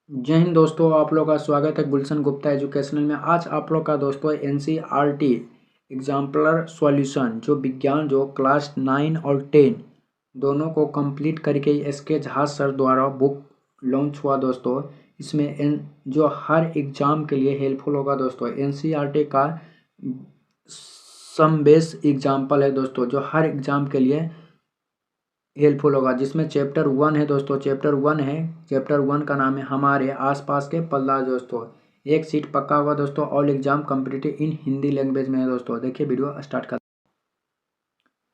जय हिंद दोस्तों, आप लोग का स्वागत है गुलशन गुप्ता एजुकेशनल में। आज आप लोग का दोस्तों एनसीईआरटी एग्जाम्पलर सॉल्यूशन जो विज्ञान जो क्लास 9 और 10 दोनों को कंप्लीट करके एस के झा सर द्वारा बुक लॉन्च हुआ दोस्तों। इसमें जो हर एग्जाम के लिए हेल्पफुल होगा दोस्तों। एनसीईआरटी का सम बेस एग्जाम्पल है दोस्तों, जो हर एग्जाम के लिए हेल्पफुल होगा। जिसमें चैप्टर 1 है दोस्तों, चैप्टर 1 का नाम है हमारे आसपास के पल्ला दोस्तों। एक सीट पक्का होगा दोस्तों। ऑल एग्जाम कम्पिटिटिव इन हिंदी लैंग्वेज में है दोस्तों। देखिए वीडियो स्टार्ट कर।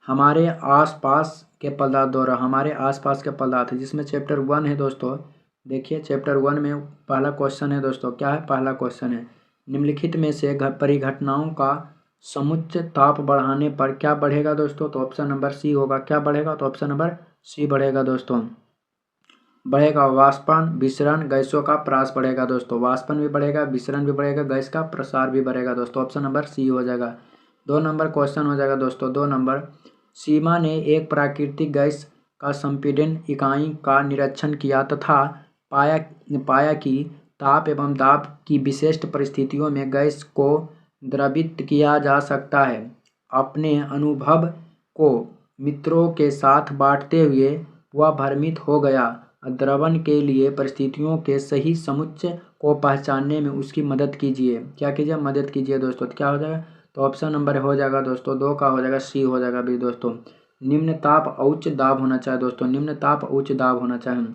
हमारे आसपास के पदार्थ द्वारा हमारे आसपास के पदार्थ, जिसमें चैप्टर 1 है दोस्तों। देखिए चैप्टर 1 में पहला क्वेश्चन है दोस्तों। क्या है पहला क्वेश्चन है, निम्नलिखित में से परिघटनाओं का समुच्च ताप बढ़ाने पर क्या बढ़ेगा दोस्तों। तो ऑप्शन नंबर सी होगा। क्या बढ़ेगा, तो ऑप्शन नंबर सी बढ़ेगा दोस्तों। बढ़ेगा वाष्पन, विसरण, गैसों का प्रसार बढ़ेगा दोस्तों। वाष्पन भी बढ़ेगा, विसरण भी बढ़ेगा, गैस का प्रसार भी बढ़ेगा दोस्तों। ऑप्शन नंबर सी हो जाएगा। 2 नंबर क्वेश्चन हो जाएगा दोस्तों। 2 नंबर, सीमा ने एक प्राकृतिक गैस का संपीड़न इकाई का निरीक्षण किया तथा पाया कि ताप एवं दाब की विशिष्ट परिस्थितियों में गैस को द्रवित किया जा सकता है। अपने अनुभव को मित्रों के साथ बांटते हुए वह भ्रमित हो गया। द्रवण के लिए परिस्थितियों के सही समुच्चय को पहचानने में उसकी मदद कीजिए। क्या कीजिए, मदद कीजिए दोस्तों। तो क्या हो जाएगा, तो ऑप्शन नंबर हो जाएगा दोस्तों 2 का हो जाएगा, सी हो जाएगा भी दोस्तों। निम्न ताप उच्च दाब होना चाहिए दोस्तों। निम्न ताप उच्च दाब होना चाहिए।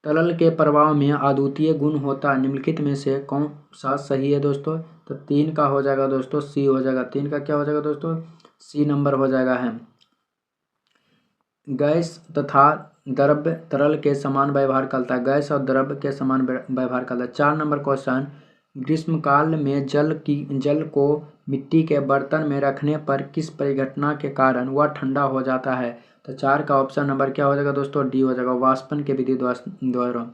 तरल के प्रवाह में अद्वितीय गुण होता है, निम्नलिखित में से कौन सा सही है दोस्तों। तो 3 का हो जाएगा दोस्तों, सी हो जाएगा। 3 का क्या हो जाएगा दोस्तों, सी नंबर हो जाएगा है। गैस तथा द्रव्य तरल के समान व्यवहार करता है। गैस और द्रव्य के समान व्यवहार करता है। 4 नंबर क्वेश्चन, ग्रीष्मकाल में जल को मिट्टी के बर्तन में रखने पर किस परिघटना के कारण वह ठंडा हो जाता है। तो 4 का ऑप्शन नंबर क्या हो जाएगा दोस्तों, डी हो जाएगा, वाष्पन के विधि द्वारा।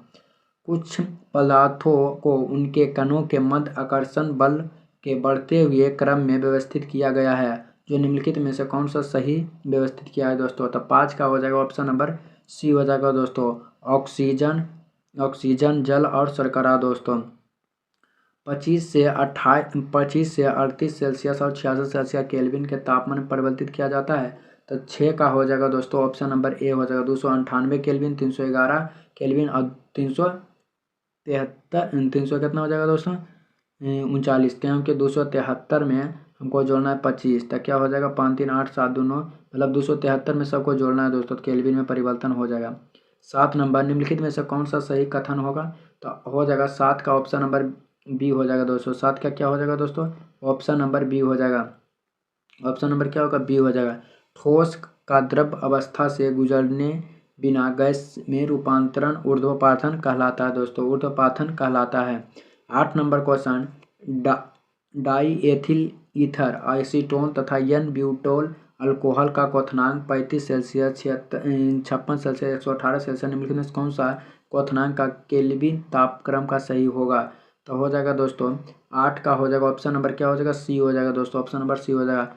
कुछ पदार्थों को उनके कणों के मध्य आकर्षण बल के बढ़ते हुए क्रम में व्यवस्थित किया गया है, जो निम्नलिखित में से कौन सा सही व्यवस्थित किया है दोस्तों। तो 5 का हो जाएगा ऑप्शन नंबर सी हो जाएगा दोस्तों, ऑक्सीजन, जल और शर्करा दोस्तों। 25 से 38 सेल्सियस और 66 सेल्सियस केल्विन के तापमान में परिवर्तित किया जाता है। तो 6 का हो जाएगा दोस्तों, ऑप्शन नंबर ए हो जाएगा। 298 केल्विन, 311 केल्विन और 373 कितना हो जाएगा दोस्तों, 39। क्योंकि 273 में हमको जोड़ना है 25, तो क्या हो जाएगा 5 3 8 7 दोनों, मतलब 273 में सबको जोड़ना है दोस्तों, तो केल्विन में परिवर्तन हो जाएगा। 7 नंबर, निम्नलिखित में से कौन सा सही कथन होगा। तो हो जाएगा 7 का ऑप्शन नंबर बी हो जाएगा दोस्तों। 7 का क्या हो जाएगा दोस्तों, ऑप्शन नंबर बी हो जाएगा। ऑप्शन नंबर क्या होगा, बी हो जाएगा। ठोस का द्रव अवस्था से गुजरने बिना गैस में रूपांतरण ऊर्ध्वपातन कहलाता है दोस्तों, ऊर्ध्वपातन कहलाता है। 8 number question, die ethyl ether acetone तथा एन ब्यूटोल अल्कोहल का क्वथनांक 35 सेल्सियस, 56 सेल्सियस, 118 सेल्सियस, निम्नलिखित में कौन सा क्वथनांक का केल्विन तापक्रम का सही होगा। तो हो जाएगा दोस्तों 8 का हो जाएगा, ऑप्शन नंबर क्या हो जाएगा, सी हो जाएगा दोस्तों, ऑप्शन नंबर सी हो जाएगा।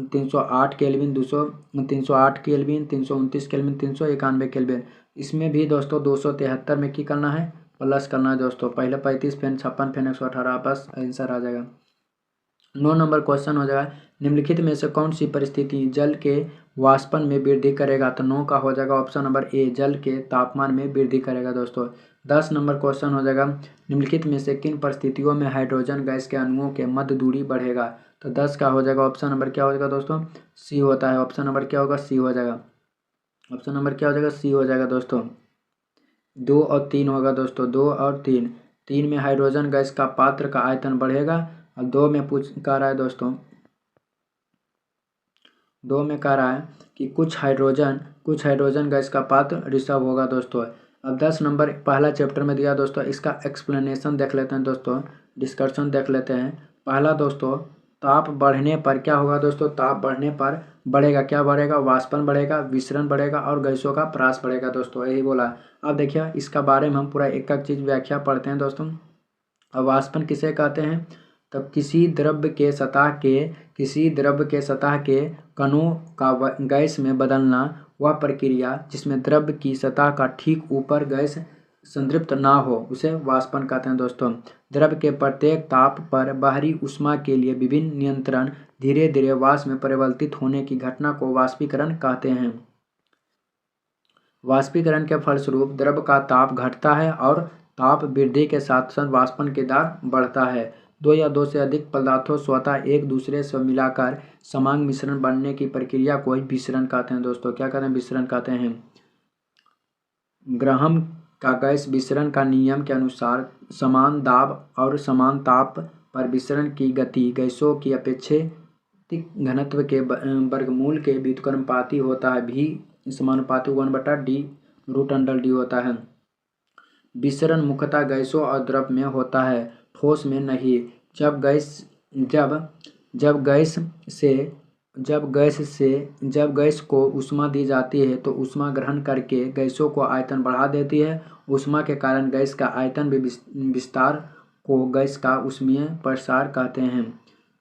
308 केल्विन, 308 केल्विन, 329 केल्विन, 391 केल्विन। इसमें भी दोस्तों 273 में की करना है, प्लस करना है दोस्तों। पहले 35 फिर 56 फिर 118, बस आंसर आ जाएगा। 9 नंबर क्वेश्चन हो जाएगा, निम्नलिखित में से कौन सी परिस्थिति जल के वाष्पन में वृद्धि करेगा। तो 9 का हो जाएगा ऑप्शन नंबर ए, जल के तापमान में वृद्धि करेगा दोस्तों। 10 नंबर क्वेश्चन हो जाएगा, निम्नलिखित में से किन परिस्थितियों में हाइड्रोजन गैस के अणुओं के मध्य दूरी बढ़ेगा। तो 10 का हो जाएगा ऑप्शन नंबर क्या हो जाएगा दोस्तों, सी होता है। ऑप्शन नंबर क्या होगा, सी हो जाएगा। ऑप्शन नंबर क्या हो जाएगा, सी हो जाएगा दोस्तों। 2 और 3 होगा दोस्तों, 2 और 3। 3 में हाइड्रोजन गैस का पात्र का आयतन बढ़ेगा और 2 में कह रहा है दोस्तों, 2 में कह रहा है कि कुछ हाइड्रोजन गैस का पात्र ऋषभ होगा दोस्तों। अब 10 नंबर पहला चैप्टर में दिया दोस्तों, इसका एक्सप्लेनेशन देख लेते हैं दोस्तों, डिस्कशन देख लेते हैं। पहला दोस्तों, ताप बढ़ने पर क्या होगा दोस्तों, ताप बढ़ने पर बढ़ेगा, क्या बढ़ेगा, वाष्पन बढ़ेगा, विसरण बढ़ेगा और गैसों का प्रसार बढ़ेगा दोस्तों, यही बोला। अब देखिए इसका बारे में हम पूरा एक एक चीज़ व्याख्या पढ़ते हैं दोस्तों। अब वाष्पन किसे कहते हैं, तब किसी द्रव्य के सतह के कणों का गैस में बदलना वह प्रक्रिया जिसमें द्रव्य की सतह का ठीक ऊपर गैस संतृप्त ना हो उसे वाष्पन कहते हैं दोस्तों। द्रव के प्रत्येक ताप पर बाहरी ऊष्मा के लिए विभिन्न नियंत्रण धीरे धीरे वाष्प में परिवर्तित होने की घटना को वाष्पीकरण कहते हैं। वाष्पीकरण के फलस्वरूप द्रव का ताप घटता है और ताप वृद्धि के साथ साथ वाष्पन की दर बढ़ता है। दो या दो से अधिक पदार्थों स्वतः एक दूसरे से मिलाकर समान मिश्रण बनने की प्रक्रिया को विसरण कहते हैं दोस्तों। क्या कहते हैं? विसरण कहते हैं। ग्राहम का गैस विसरण का नियम के अनुसार समान दाब और समान ताप पर विसरण की गति गैसों की अपेक्षित घनत्व के वर्गमूल के व्युत्क्रमानुपाती होता है। भी समानुपाती 1/d√d होता है। विसरण मुख्यतः गैसों और द्रव में होता है, ठोस में नहीं। जब गैस को ऊष्मा दी जाती है तो ऊष्मा ग्रहण करके गैसों को आयतन बढ़ा देती है। ऊष्मा के कारण गैस का आयतन विस्तार को गैस का ऊष्मीय प्रसार कहते हैं।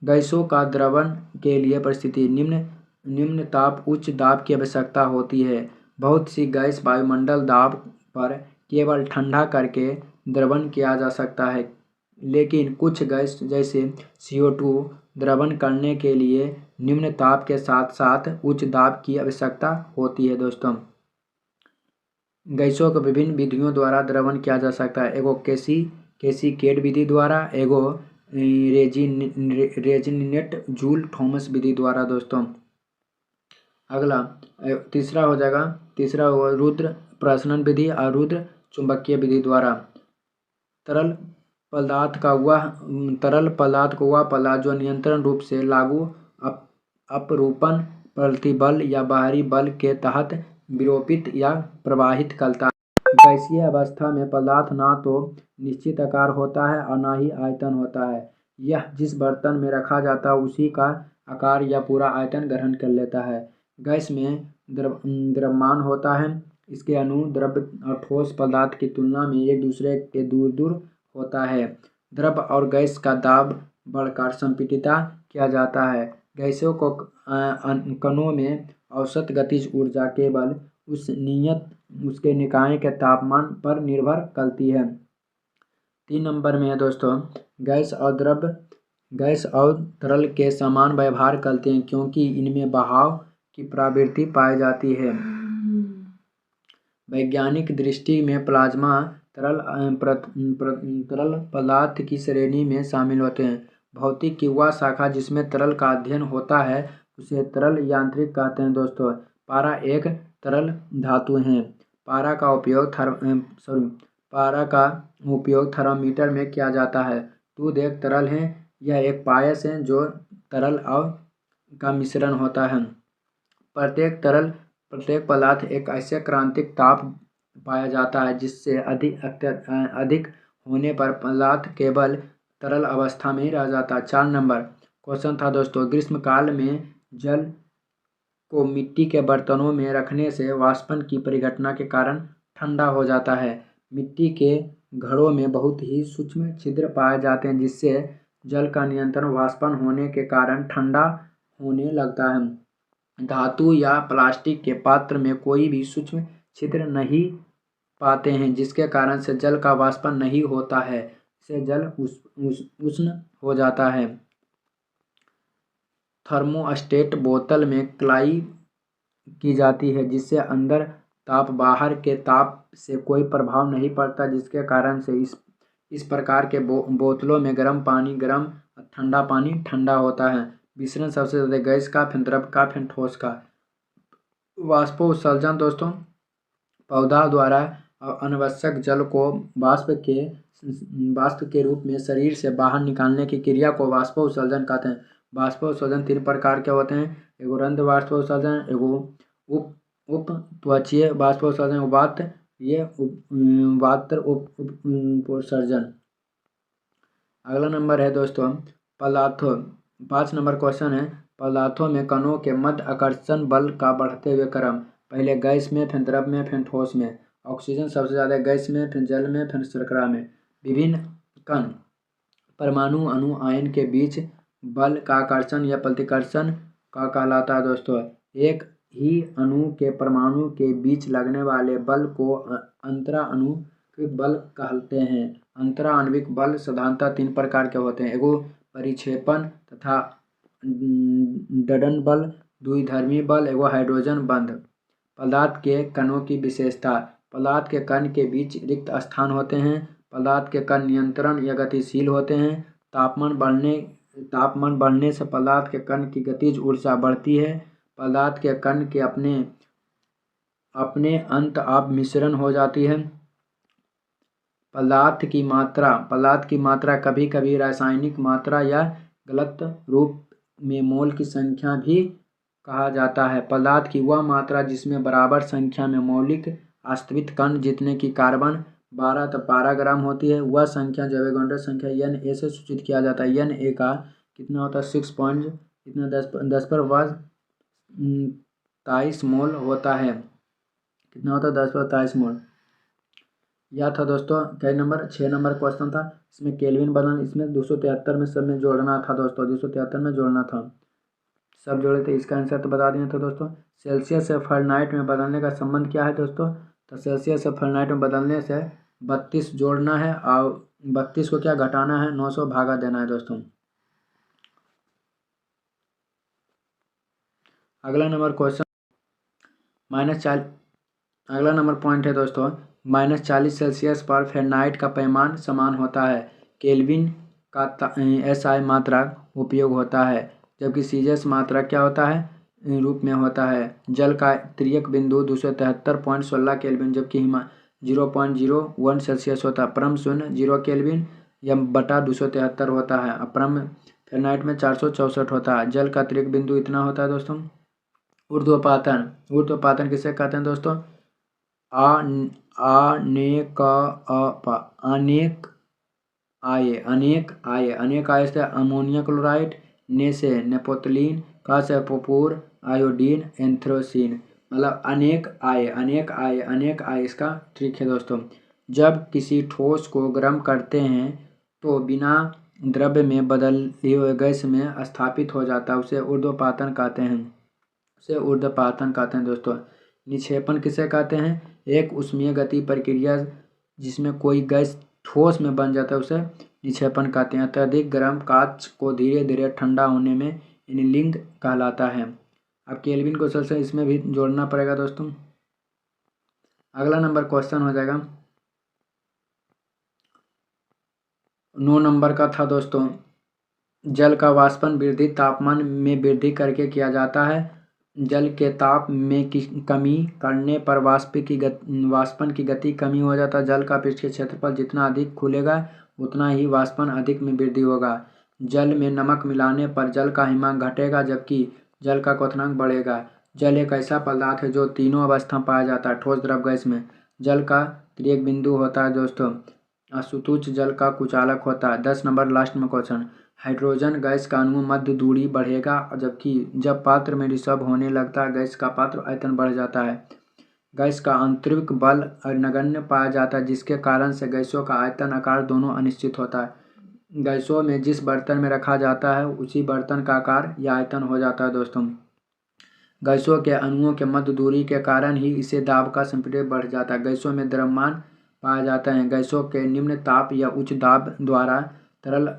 गैसों का द्रवण के लिए परिस्थिति निम्न ताप उच्च दाब की आवश्यकता होती है। बहुत सी गैस वायुमंडल दाब पर केवल ठंडा करके द्रवण किया जा सकता है, लेकिन कुछ गैस जैसे CO2 द्रवण करने के लिए निम्न ताप के साथ साथ उच्च दाब की आवश्यकता होती है दोस्तों। गैसों को विभिन्न विधियों द्वारा द्रवण किया जा सकता है। एगो कैसिकेड विधि द्वारा, एगो रेजिनेट जूल थॉमस विधि द्वारा दोस्तों। अगला तीसरा होगा रुद्र प्रसरण विधि और रुद्र चुंबकीय विधि द्वारा। तरल पदार्थ को वह पदार्थ जो नियंत्रण रूप से लागू अपरूपण प्रतिबल या बाहरी बल के तहत विरूपित या प्रवाहित करता है। गैसीय अवस्था में पदार्थ ना तो निश्चित आकार होता है और ना ही आयतन होता है। यह जिस बर्तन में रखा जाता है उसी का आकार या पूरा आयतन ग्रहण कर लेता है। गैस में द्रव्यमान होता है। इसके अणु द्रव और ठोस पदार्थ की तुलना में एक दूसरे के दूर होता है। द्रव और गैस का दाब बढ़कर संपीड़ित किया जाता है। गैसों को कणों में औसत गतिज ऊर्जा केवल उसके निकाय के तापमान पर निर्भर करती है। 3 नंबर में है दोस्तों, गैस और तरल के समान व्यवहार करते हैं क्योंकि इनमें बहाव की प्रवृत्ति पाई जाती है। वैज्ञानिक दृष्टि में प्लाज्मा तरल पदार्थ की श्रेणी में शामिल होते हैं। भौतिक की वह शाखा जिसमें तरल का अध्ययन होता है उसे तरल यांत्रिक कहते हैं दोस्तों। पारा एक तरल धातु है। पारा का उपयोग थर्मामीटर में किया जाता है। दूध एक तरल है। यह एक पायस है जो तरल और का मिश्रण होता है। प्रत्येक पदार्थ एक ऐसे क्रांतिक ताप पाया जाता है जिससे अधिक होने पर पदार्थ केवल तरल अवस्था में ही रह जाता है। 4 नंबर क्वेश्चन था दोस्तों, ग्रीष्मकाल में जल को मिट्टी के बर्तनों में रखने से वाष्पन की परिघटना के कारण ठंडा हो जाता है। मिट्टी के घड़ों में बहुत ही सूक्ष्म छिद्र पाए जाते हैं जिससे जल का निरंतर वाष्पन होने के कारण ठंडा होने लगता है। धातु या प्लास्टिक के पात्र में कोई भी सूक्ष्म छिद्र नहीं पाते हैं जिसके कारण से जल का वाष्पन नहीं होता है, इससे जल उष्ण हो जाता है। थर्मोस्टेट बोतल में कलाई की जाती है जिससे अंदर ताप बाहर के ताप से कोई प्रभाव नहीं पड़ता, जिसके कारण से इस प्रकार के बोतलों में गर्म पानी गर्म, ठंडा पानी ठंडा होता है। मिश्रण सबसे ज़्यादा गैस का, फिर द्रव का, फिर ठोस का। वाष्पोत्सर्जन दोस्तों, पौधा द्वारा अनावश्यक जल को वाष्प के रूप में शरीर से बाहर निकालने की क्रिया को वाष्पोत्सर्जन कहते हैं। वाष्पोत्सर्जन 3 प्रकार के होते हैं, एगो रंध्र वाष्पोत्सर्जन, एगो उपत्वचीय वाष्पोत्सर्जन, उपसर्जन। अगला नंबर है दोस्तों पदार्थों। 5 नंबर क्वेश्चन है, पदार्थों में कणों के मध्य आकर्षण बल का बढ़ते हुए क्रम। पहले गैस में, फिर द्रव में, फिर ठोस में। ऑक्सीजन सबसे ज़्यादा गैस में, फिर जल में, फिर शर्करा में। विभिन्न कण परमाणु अणु आयन के बीच बल का आकर्षण या प्रतिकर्षण का कहलाता है दोस्तों। एक ही अणु के परमाणु के बीच लगने वाले बल को अंतरा अणु आणविक बल कहते हैं। अंतरा आणविक बल साधारणतः 3 प्रकार के होते हैं, एगो परिक्षेपण तथा दंडन बल, द्विधर्मी बल, एगो हाइड्रोजन बंध। पदार्थ के कणों की विशेषता। पदार्थ के कण के बीच रिक्त स्थान होते हैं। पदार्थ के कण नियंत्रण या गतिशील होते हैं। तापमान बढ़ने से पदार्थ के कण की गतिज ऊर्जा बढ़ती है। पदार्थ के कण के अपने अंत आप मिश्रण हो जाती है। पदार्थ की मात्रा कभी कभी रासायनिक मात्रा या गलत रूप में मोल की संख्या भी कहा जाता है। पदार्थ की वह मात्रा जिसमें बराबर संख्या में मौलिक वास्तविक कण जितने की कार्बन 12 ग्राम होती है, वह संख्या जो एवोगैड्रो संख्या Na से सूचित किया जाता है। Na का कितना होता है 6.23 मोल होता है। कितना होता है 10 मोल। यह था दोस्तों कई नंबर 6 नंबर क्वेश्चन था। इसमें केल्विन बदल इसमें 273 में सब में जोड़ना था दोस्तों, 273 में जोड़ना था, सब जोड़े थे। इसका आंसर तो बता दिए थे दोस्तों। सेल्सियस से फ़ारेनहाइट में बदलने का संबंध क्या है दोस्तों? तो सेल्सियस से फ़ारेनहाइट में बदलने से 32 जोड़ना है और 32 को क्या घटाना है, 900 भागा देना है दोस्तों। अगला नंबर क्वेश्चन अगला नंबर पॉइंट है दोस्तों, -40 सेल्सियस पर फ़ारेनहाइट का पैमाना समान होता है। केल्विन का SI मात्रक उपयोग होता है, जबकि सीजियस मात्रक क्या होता है, रूप में होता है। जल का तिर्यक बिंदु 273.16 केल्विन जबकि 0.01 सेल्सियस होता है। परम शून्य 0 केल्विन या बटा 273 होता है। परम फ़ारेनहाइट में 464 होता है। जल का तिर्यक बिंदु इतना होता है दोस्तों। ऊर्ध्वपातन किसे कहते हैं दोस्तों? अनेक आय से अमोनिया क्लोराइड, ने से नेप्थलीन, का से पोपूर, आयोडीन, एंथ्रासीन, मतलब अनेक आय इसका ट्रिक है दोस्तों। जब किसी ठोस को गर्म करते हैं तो बिना द्रव्य में बदले हुए गैस में स्थापित हो जाता है, उसे ऊर्ध्वपातन कहते हैं दोस्तों। निक्षेपण किसे कहते हैं? एक ऊष्मीय गति प्रक्रिया जिसमें कोई गैस ठोस में बन जाता है उसे निक्षेपण कहते हैं। अत्यधिक गर्म कांच को धीरे धीरे ठंडा होने में एनीलिंग कहलाता है। अब केल्विन को से इसमें भी जोड़ना पड़ेगा दोस्तों। अगला नंबर क्वेश्चन हो जाएगा 9 नंबर का था दोस्तों। जल का वाष्पन वृद्धि तापमान में वृद्धि करके किया जाता है। जल के ताप में कमी करने पर वाष्पन की गति कमी हो जाता है। जल का पृष्ठीय क्षेत्रफल जितना अधिक खुलेगा उतना ही वाष्पन अधिक में वृद्धि होगा। जल में नमक मिलाने पर जल का हिमांक घटेगा जबकि जल का क्वथनांक बढ़ेगा। जल एक ऐसा पदार्थ है जो तीनों अवस्था में पाया जाता है, ठोस, द्रव, गैस में। जल का तिर्यक बिंदु होता है दोस्तों। असुतुच जल का कुचालक होता है। 10 नंबर लास्ट में क्वेश्चन, हाइड्रोजन गैस का अणु मध्य दूरी बढ़ेगा जबकि जब पात्र में रिसर्व होने लगता है गैस का पात्र आयतन बढ़ जाता है। गैस का आंतरिक बल नगण्य पाया जाता है जिसके कारण से गैसों का आयतन आकार दोनों अनिश्चित होता है। गैसों में जिस बर्तन में रखा जाता है उसी बर्तन का आकार या आयतन हो जाता है दोस्तों। गैसों के अणुओं के मध्य दूरी के कारण ही इसे दाब का संपीड़न बढ़ जाता है। गैसों में द्रव्यमान पाया जाता है। गैसों के निम्न ताप या उच्च दाब द्वारा तरल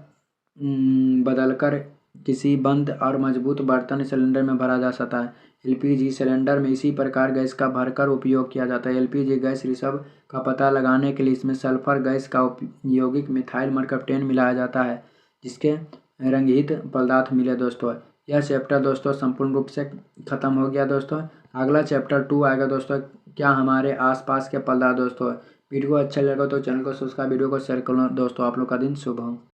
बदलकर किसी बंद और मजबूत बर्तन सिलेंडर में भरा जा सकता है। LPG सिलेंडर में इसी प्रकार गैस का भरकर उपयोग किया जाता है। LPG गैस रिसर्व का पता लगाने के लिए इसमें सल्फर गैस का यौगिक मिथाइल मरकप्टेन मिलाया जाता है जिसके रंगहीन पदार्थ मिले दोस्तों। यह चैप्टर दोस्तों संपूर्ण रूप से खत्म हो गया दोस्तों। अगला चैप्टर 2 आएगा दोस्तों, क्या हमारे आसपास के पदार्थ दोस्तों। वीडियो अच्छा लगा तो चैनल को सब्सक्राइब, वीडियो को शेयर करो दोस्तों। आप लोग का दिन शुभ हो।